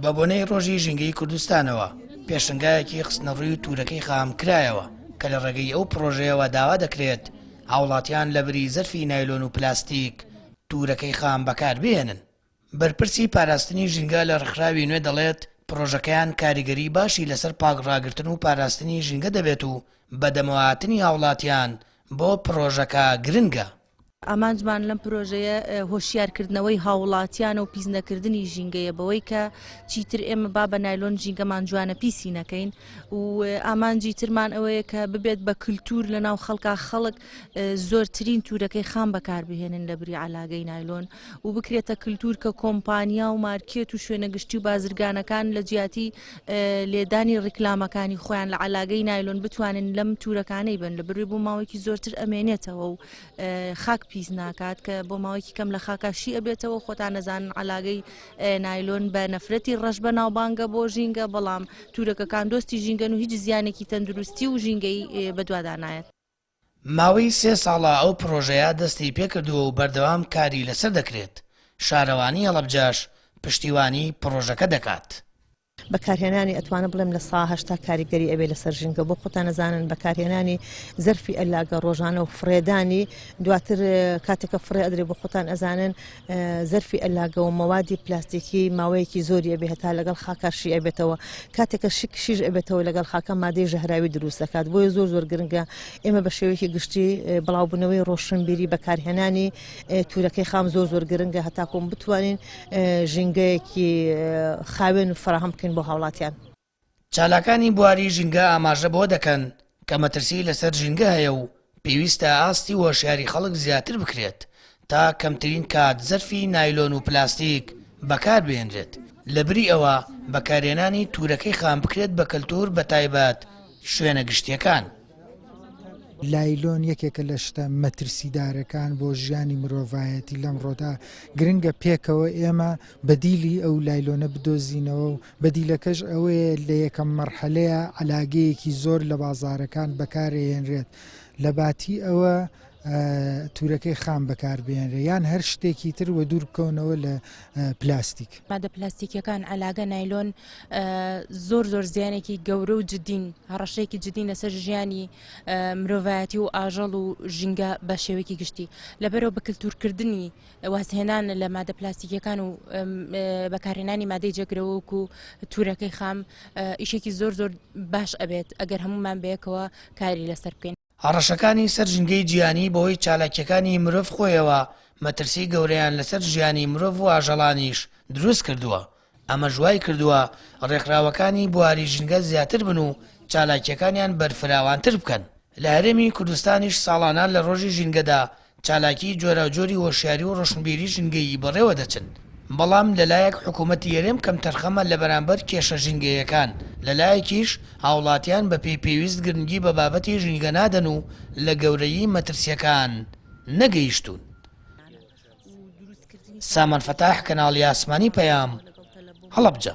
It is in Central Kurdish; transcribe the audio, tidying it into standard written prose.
بە بۆنەی ڕۆژی ژینگەی کوردستانەوە پێشنگایەکی خستنەڕووی تورەکەی خام کرایەوە کە لە ڕێگەی ئەو پرۆژەیەوە داوا دەکرێت هاوڵاتیان لە بری زەرفی نایلۆن و پلاستیک تورەکەی خام بەکاربهێنن. بەرپرسی پاراستنی ژینگە لە ڕێکخراوی نوێ دەڵێت پرۆژەکەیان کاریگەری باشی لەسەر پاکڕاگرتن و پاراستنی ژینگە دەبێت و بەدەمەواتنی هاوڵاتیان بۆ پرۆژەکە گرنگە. ئامانجمان لەم پرۆژەیە هۆشیارکردنەوەی هاوڵاتیان و پیسنەکردنی ژینگەیە بەوەی کە چیتر ئێمە با بە نایلۆن ژینگەمان جوانە پیسی نەکەین و ئامانجی ترمان ئەوەیە کە ببێت بە کللتور لە ناو خەڵکا خەڵک زۆرترین تورەکەی خام بەکاربهێنن لە بری علاگەی نایلۆن و بکرێتە کللتور کە کۆمپانیا و مارکێت و شوێنە گشتی و بازرگانەکان لە جیاتی لێدانی ڕیکلامەکانی خۆیان لە علاگەی نایلۆن بتوانن لەم تورەکانەی بن لە بڕێ بۆ ماوەیەکی زۆرتر ئەمێنێتەوە و خاک پیس ناکات کە بۆ ماوەیەکی کەم لە خاکاشی ئەبێتەوە خۆتان نەزانن علاگەی نایلۆن بە نەفرەتی ڕەش بە ناوبانگە بۆ ژینگە بەڵام تورەکەکان دۆستی ژینگەن و هیچ زیانێکی تەندروستی و ژینگەی بەدوادانایەت. ماوەی 3 ساڵە ئەو پرۆژەیە دەستی پێکردووە و بەردەوام کاری لەسەر دەکرێت. شارەوانی هەڵەبجاش پشتیوانی پرۆژەکە دەکات. بەکارهێنانی ئەتوانە بڵێم لە سا 80 کاریگەری ئەبێ لەسەر ژینگە بۆ خۆتان نەزانن بەکارهێنانی زەرفی ئەلاگە ڕۆژانە و فرێدانی دواتر کاتێکە فڕێ ئەدرێ بۆ خۆتان ئەزانن زەرفی ئەلاگە و مەوادی پلاستیکی ماوەیەکی زۆری ئەبێ هەتا لەگەڵ خاکاشی ئەبێتەوە کاتێکە شیش ئەبێتەوە لەگەڵ خاکە مادەی ژەهراوی دروست دەکات بۆیە زۆر گرنگە ئێمە بە شێوەیەکی گشتی بڵاوبوونەوەی ڕۆشنبیری بەکارهێنانی تورەکەی خام زۆر گرنگە هەتاکۆم بتوانین ژینگەیەکی خاوێن و فراهم بکەین بۆ هاوڵاتیان. چالاکانی بواری ژینگە ئاماژە بۆ دەکەن کە مەترسی لەسەر ژینگە هەیە و پێویستە ئاستی وەشیاری خەڵک زیاتر بکرێت تا کەمترین کات زەرفی نایلۆن و پلاستیک بەکاربهێنرێت. لەبری ئەوە بەکارهێنانی تورەکەی خام بکرێت بە کەلتور بە تایبەت شوێنە گشتیەکان. لایلۆن یەکێکە لە شتە مەترسیدارەکان بۆ ژیانی مرۆڤایەتی لەم ڕۆدا گرنگە پێکەوە ئێمە بەدیلی ئەو لایلۆنە بدۆزینەوە و بەدیلەکەش ئەوەیە لە یەکەم مەرحەلەیە علاگەیەکی زۆر لە بازارەکان بەکارهێنرێت لە باتی ئەوە تورەکەی خام بەکاربهێنرێ یان هەر شتێکی تر وە دوور بکەونەوە لە پلاستیک. مادە پلاستیکیەکان علاگە نایلۆن زۆر زیانێکی گەورە و جدین هەڕەشەیەکی جدین لەسەر ژیانی مرۆڤایەتی و ئاژەڵ و ژینگە بە شێوەیەکی گشتی لەبەرەوە بە کللتورکردنی وازهێنان لە مادە پلاستیکیەکان و بەکارهێنانی مادەی جێگرەوەک و تورەکەی خام ئیشێکی زۆر باش ئەبێت ئەگەر هەمومان بەیەکەوە کاری لەسەر بکەین. هەڕەشەکانی سەر ژینگەی جیهانی بەهۆی چالاکیەکانی مرۆڤ خۆیەوە مەترسی گەورەیان لەسەر ژیانی مرۆڤ و ئاژەڵانیش دروست کردووە. ئەمە ژوای کردووە ڕێکخراوەکانی بواری ژینگە زیاتر بن و چالاکیەکانیان بەرفراوانتر بکەن. لە هەرێمی کوردستانیش ساڵانە لە ڕۆژی ژینگەدا چالاکی جۆراوجۆری وەشیاری و ڕۆشنبیری ژینگەیی بەڕێوە دەچن. بەڵام لەلایەک حکوومەتی یەرێم کەم تەرخەمە لە بەرامبەر کێشە ژینگەیەکان لەلایەکیش هاوڵاتیان بە پێویست گرنگی بە بابەتی ژینگە نادەن و لە گەورەیی مەترسیەکان نەگەیشتون. سامان فەتاح کەناڵی ئاسمانی پەیام هەڵەبجە.